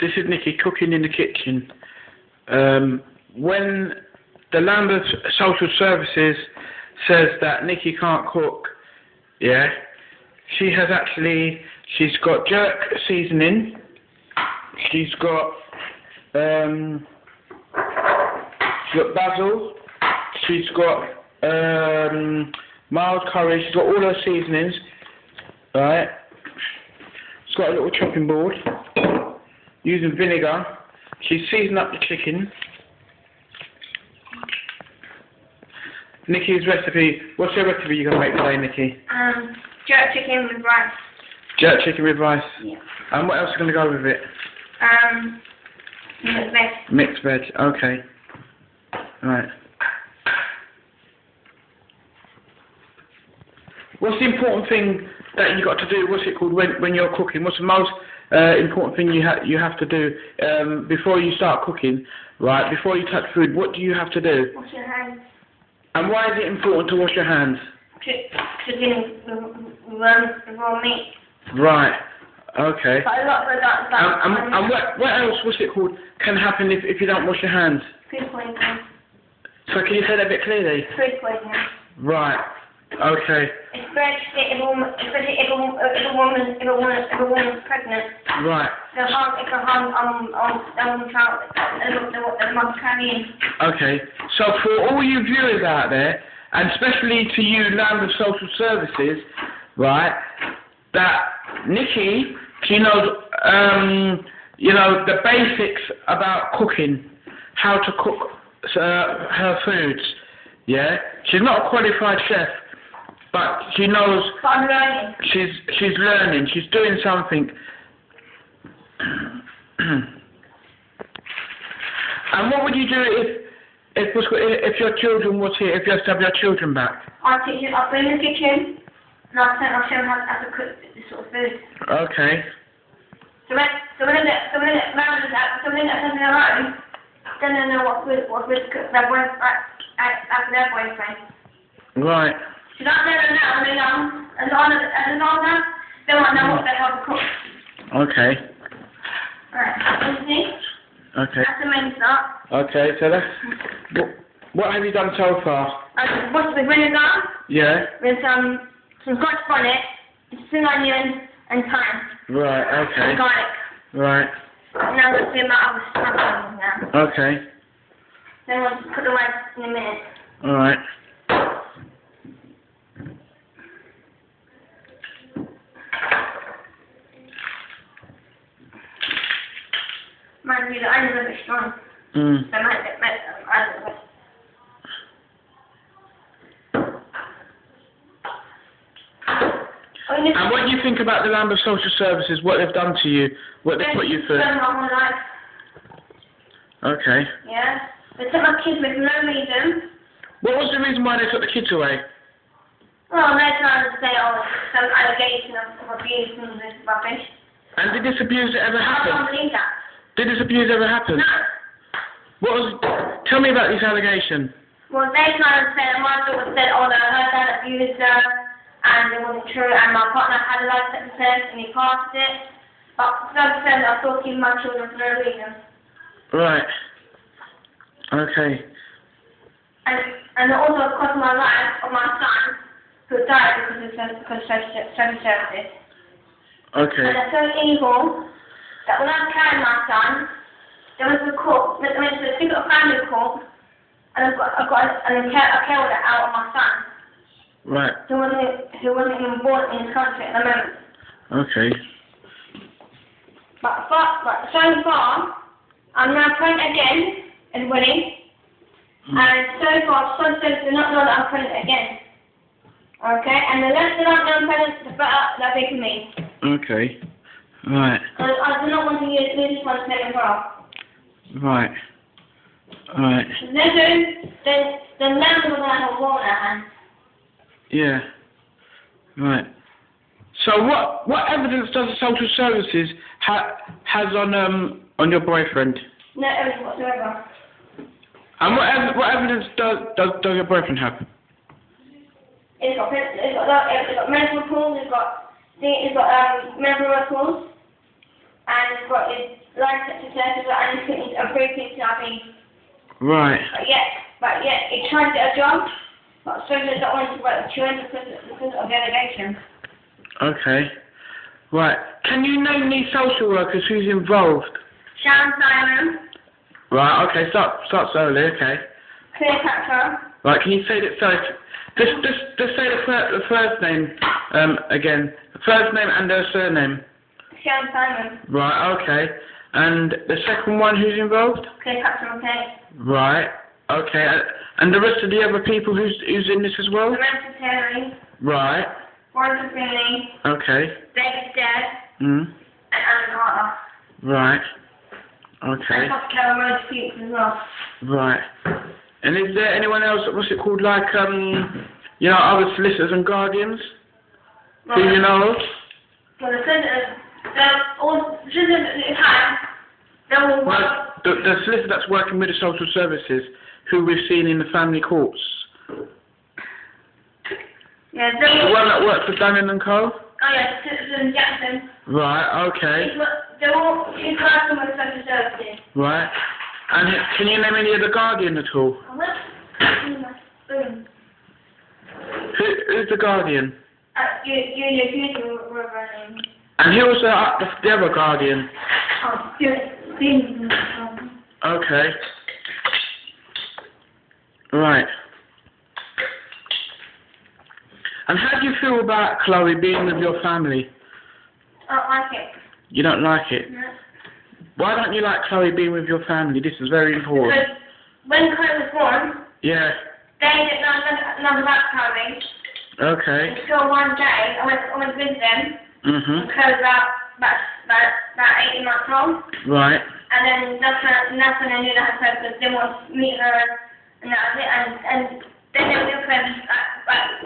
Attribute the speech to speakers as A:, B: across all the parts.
A: This is Nicky cooking in the kitchen. When the Lambeth Social Services says that Nicky can't cook, yeah, she's got jerk seasoning, she's got basil, she's got mild curry, she's got all her seasonings, right? She's got a little chopping board, using vinegar. She's seasoned up the chicken. Nicky's recipe, what's your recipe you're going to make today, Nicky?
B: Jerk chicken with rice.
A: Jerk chicken with rice?
B: Yeah.
A: And what else are you going to go with it?
B: Mixed veg.
A: Mixed veg, okay. Right. What's the important thing that you got to do? What's it called when you're cooking? What's the most important thing you have to do before you start cooking? Right, before you touch food, what do you have to do?
B: Wash your hands.
A: And why is it important to wash your hands?
B: Cooking raw meat.
A: Right. Okay.
B: But a lot of that.
A: And what else? What's it called? Can happen if you don't wash your hands?
B: Food poisoning.
A: So can you say that a bit clearly?
B: Food poisoning.
A: Right. Okay.
B: Especially if a woman's pregnant.
A: Right.
B: The mother carrying.
A: Okay. So for all you viewers out there, and especially to you, Lambeth Social Services, right, that Nicky, she knows, the basics about cooking, how to cook her foods. Yeah. She's not a qualified chef. But she knows.
B: But I'm learning.
A: She's learning. She's doing something. And what would you do if your children was here? If you had to have your children back?
B: I'll teach them. I'll bring them in the kitchen, and I'll show them how to cook this sort of food.
A: Okay.
B: So when they get something on their own, then they know what food to cook. Their boyfriend, after their boyfriend.
A: Right.
B: So that's there and now, they know, as long as they won't know what the hell to cook.
A: Okay.
B: Alright, you see?
A: Okay.
B: That's the main start.
A: Okay, so that's... What have you done so far?
B: What's with vinegar?
A: Yeah.
B: With some scotch bonnet, spring onion, and thyme.
A: Right, okay.
B: And garlic.
A: Right.
B: Now let's do my other stuff now.
A: Okay.
B: Then we'll just put the rice in a minute.
A: Alright.
B: Mind you, the onions are a bit strong. So I might get a bit.
A: And what do you think about the Lambeth Social Services, what they've done to you, what they put you through?
B: They've done my whole life.
A: Okay.
B: Yeah. They took my kids with no reason.
A: What was the reason why they took the kids away?
B: Well, they're trying to say, some allegation of abuse and this rubbish.
A: And did this abuse ever happen?
B: I don't believe that.
A: Did this abuse ever happen?
B: No.
A: Tell me about this allegation.
B: Well, they're trying to say that my daughter said, that her dad abused her, and it wasn't true, and my partner had a life sentence, and he passed it. But like I said, I still keep my children for no reason.
A: Right. Okay.
B: And it also cost my life of my son, who died because of social services.
A: Okay.
B: And they're so evil that when I carried my son, there was a court, I went to the single family court, and I killed it out of my son.
A: Right.
B: Who wasn't even born in this country at the moment.
A: Okay.
B: But so far, I'm now pregnant again and winning. And so far, so do not know that I'm pregnant again. Okay? And the less that I know I'm pregnant, the better that they can me.
A: Okay. Right.
B: I do not want to use this one to make a girl.
A: Right. Right.
B: Then Lambeth will have a war in her hands.
A: Yeah. Right. So what evidence does the social services has on your boyfriend?
B: No evidence whatsoever.
A: And what evidence does your boyfriend have?
B: It's got medical reports, it's got medical reports, and it's got his lie detector test, and it's a briefing to be.
A: Right.
B: But yet, he tried to get a job, but soldiers don't want to work with children because of delegation.
A: Okay. Right. Can you name these social workers who's involved?
B: Sharon Simon,
A: Right. Okay. Start slowly. Okay.
B: Cleopatra,
A: Right. Can you say that? Sorry. Just say the first name again. The first name and their surname.
B: Sharon Simon,
A: Right. Okay. And the second one who's involved?
B: Cleopatra, okay.
A: Right. Okay. And the rest of the other people who's in this as well?
B: Samantha Terry,
A: Right.
B: Warren Finley,
A: Okay.
B: David Dead,
A: Mm.
B: and Alan Carter.
A: Right. Okay.
B: And Pascal Rose Fuchs as well.
A: Right. And is there anyone else, what's it called, like, you know, other solicitors and guardians?
B: Well,
A: Who you know of?
B: well, the solicitors, all the solicitors at the time, they all
A: Well,
B: work.
A: the solicitor that's working with the social services, who we've seen in the family courts.
B: Yeah,
A: The
B: they all.
A: one that works for Dunning and Co?
B: Oh yeah, Citizen Jackson.
A: Right, okay.
B: They're all he's working with social services.
A: Right. And can you name any of the guardian at all?
B: I went to my spoon.
A: Who's the guardian?
B: You were running.
A: And who was the other guardian?
B: Oh, Stephen.
A: Okay. Right. And how do you feel about Chloe being with your family?
B: I don't like it.
A: You don't like it?
B: No.
A: Why don't you like Chloe being with your family? This is very important.
B: Because when Chloe was born,
A: Yeah.
B: they didn't know nothing about Chloe.
A: Okay.
B: Until one day, I went to visit them.
A: Mhm.
B: And Chloe was about 18 months old.
A: Right.
B: And then that's when I knew that her because they wanted to meet her, and that was it. And then they were friends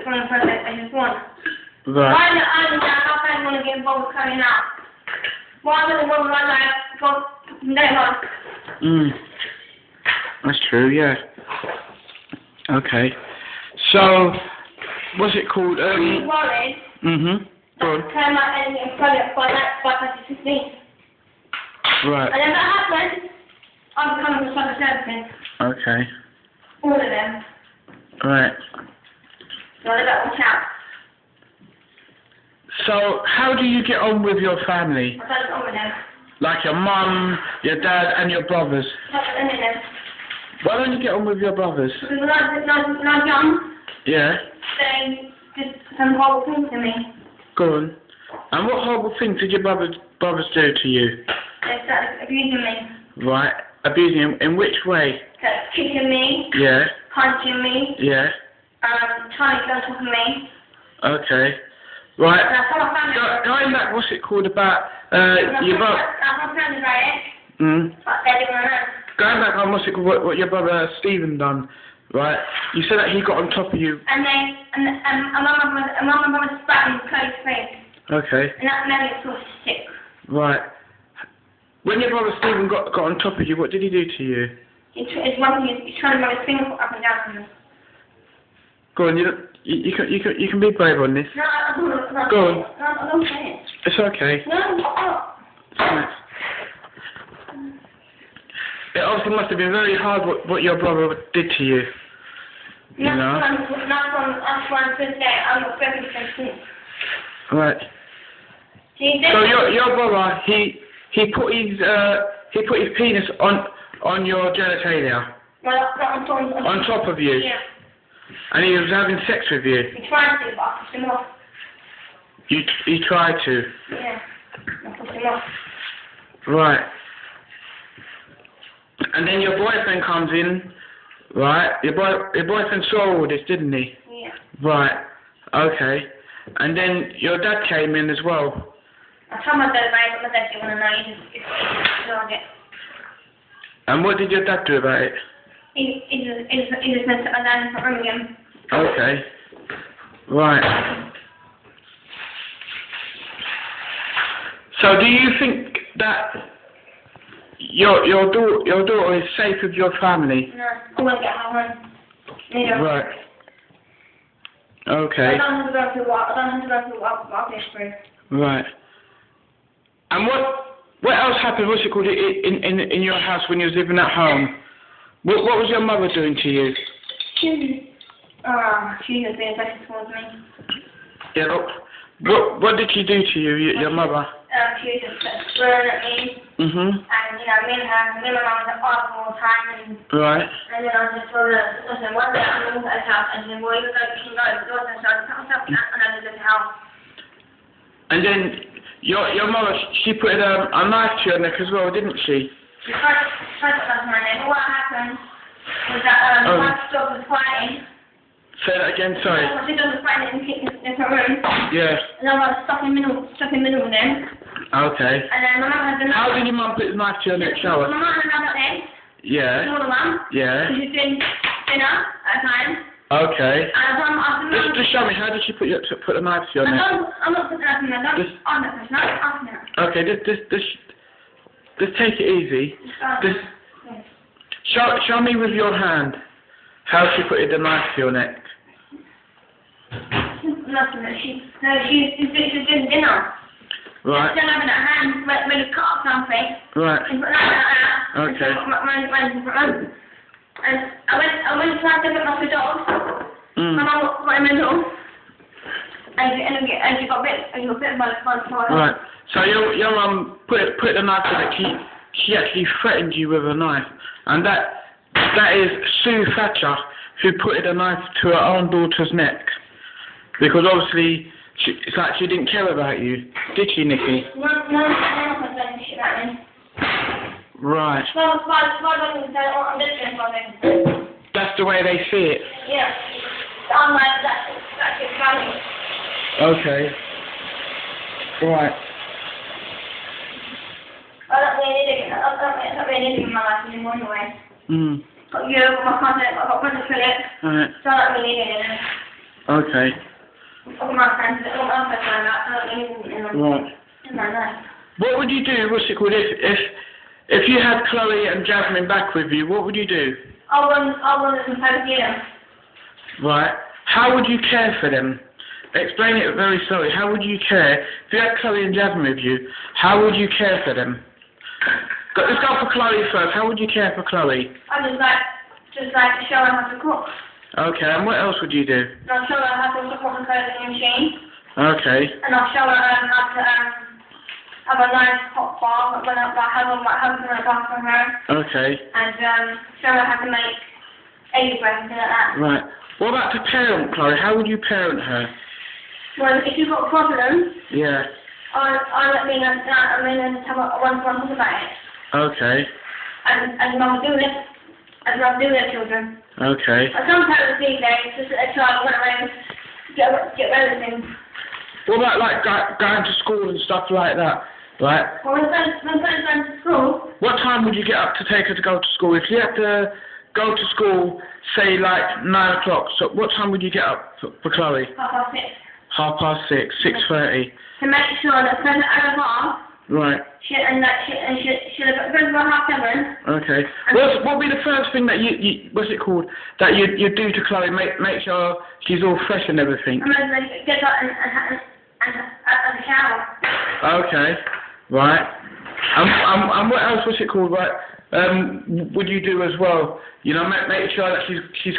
B: from the first day she was born.
A: Right.
B: Why did I don't want to get involved with coming out? Why would the woman run like from day one?
A: That's true, yeah. Okay. So, what's it called?
B: She's worried.
A: Mhm. Go on.
B: Came out and get pregnant by 2015.
A: Right.
B: And then that happened, I'm becoming a social service.
A: Okay.
B: All of them.
A: Right.
B: So they got to watch out.
A: So, how do you get on with your family?
B: I don't know with them.
A: Like your mum, your dad, and your brothers?
B: Not with any of them.
A: Why don't you get on with your brothers?
B: Because when I was young,
A: Yeah.
B: they did some horrible things to me.
A: Go on. And what horrible things did your brothers do to you?
B: They started abusing me.
A: Right. Abusing you in which way?
B: Started kicking me,
A: Yeah.
B: punching me,
A: Yeah.
B: trying to get on top of me.
A: Okay. Right.
B: And I told my family.
A: Going back, what's it called about your brother?
B: I told my family about it,
A: Mm.
B: but they didn't know.
A: Going back on what's it called, what your brother Stephen done, right? You said that he got on top of you.
B: And my mum was spat in Chloe's face.
A: Okay.
B: And that made me feel sick.
A: Right. When your brother Stephen got on top of you, what did he do to you?
B: He's trying to move his finger up and down from me.
A: Go on, you can be brave on this.
B: No, I don't know.
A: Go on.
B: No, I don't say it.
A: It's okay.
B: No, stop.
A: Right. It obviously must have been very hard what your brother did to you. You know?
B: That's why I'm saying I'm not very sensitive.
A: Right. So your brother, he put his penis on your genitalia.
B: Well, on
A: On top of you.
B: Yeah.
A: And he was having sex with you.
B: He tried to, but I pushed him off.
A: You tried to.
B: Yeah. I pushed him off.
A: Right. And then your boyfriend comes in, right? Your boyfriend saw all this, didn't he?
B: Yeah.
A: Right. Okay. And then your dad came in as well.
B: I told my dad about it, but my dad didn't want to know. He just ignored it.
A: And what did your dad do about it?
B: He just went to my dad in the room again.
A: Okay. Right. So do you think that your daughter is safe with your family?
B: No, I won't get her home. Neither.
A: Right. Okay.
B: I don't have to go through what I've been through.
A: Right. And What else happened, what's it called, in your house when you was living at home? What was your mother doing to you?
B: She was being better towards me.
A: Yeah, what did she do to you, your mother?
B: She was just swearing at me. And, me and my mum was at arguing all the time.
A: Right.
B: And then I just told her, listen, one day I'm going to walk out of the house. And she said, well, you can go. The door's inside. I said, and I just left the house.
A: And then your mother, she put a knife to your neck as well, didn't she?
B: She tried to put that on my neck. But what happened was that my dog was fighting.
A: Say that again, sorry.
B: My dog was fighting in the different room.
A: Yeah.
B: And I was stuck in the middle with them.
A: Okay.
B: And then my mum had the knife.
A: How did your mum put the knife to your neck, shower?
B: My mum had another egg.
A: Yeah.
B: Smaller one.
A: Yeah.
B: She was doing dinner at the time.
A: Okay.
B: And
A: Just show me, how did she put the knife to your neck?
B: I'm not putting that in there. I'm not putting that in there.
A: Okay, just take it easy. Show me with your hand how she put the knife to your neck.
B: Nothing. She's doing dinner.
A: Right.
B: She's having her hand when you cut up something.
A: Right.
B: She put that
A: Okay.
B: And I went to try to pick up the dog. My mum got in the middle. And she got bit by the fire.
A: Right. So your mum put the knife to the neck. She actually threatened you with a knife, and that is Sue Thatcher, who put the knife to her own daughter's neck, because obviously it's like she didn't care about you, did she, Nicky?
B: No, I'm saying shit about me.
A: Right. That's the way they see it.
B: Yeah. I'm like that's it funny.
A: Okay. Right.
B: I don't really need it in my life anymore anyway. Got you, got my cousin, I've got Brother Philip.
A: Alright.
B: So I don't really need it in it.
A: Okay.
B: I've got my friends like that, so I don't really need it in my life.
A: What would you do, what's it called, if you had Chloe and Jasmine back with you, what would you do?
B: I want them to see them.
A: Right. How would you care for them? Explain it very slowly. How would you care? If you had Chloe and Jasmine with you, how would you care for them? Let's go for Chloe first. How would you care for Chloe?
B: I just like show her how to cook.
A: Okay, and what else would you do?
B: And I'll show her how to cook on the clothing machine.
A: Okay.
B: And I'll show her how to have a nice hot bath, when I have a bath for her.
A: Okay.
B: And show her how to make egg bread and things like that.
A: Right. What about to parent Chloe? How would you parent her?
B: Well, if you've got a problem,
A: yeah.
B: I'll let me know and have a one-to-one talk about it.
A: Okay.
B: And Mum do it. As Mum do their children.
A: Okay.
B: But some parents these days just let a child run around, get rid of things.
A: What about like going to school and stuff like that? Right.
B: Well, when friends going to school.
A: What time would you get up to take her to go to school? If you had to go to school, say like 9 o'clock, so what time would you get up for Chloe?
B: 6:30.
A: 6:30.
B: To make sure that present at a bar.
A: Right.
B: She'll have got about 7:30.
A: Okay. What would be the first thing that you what's it called, that you do to Chloe? Make sure she's all fresh and everything.
B: And then get up and shower.
A: Okay. Right. And what else was it called? Right. Would you do as well? You know, make sure that she's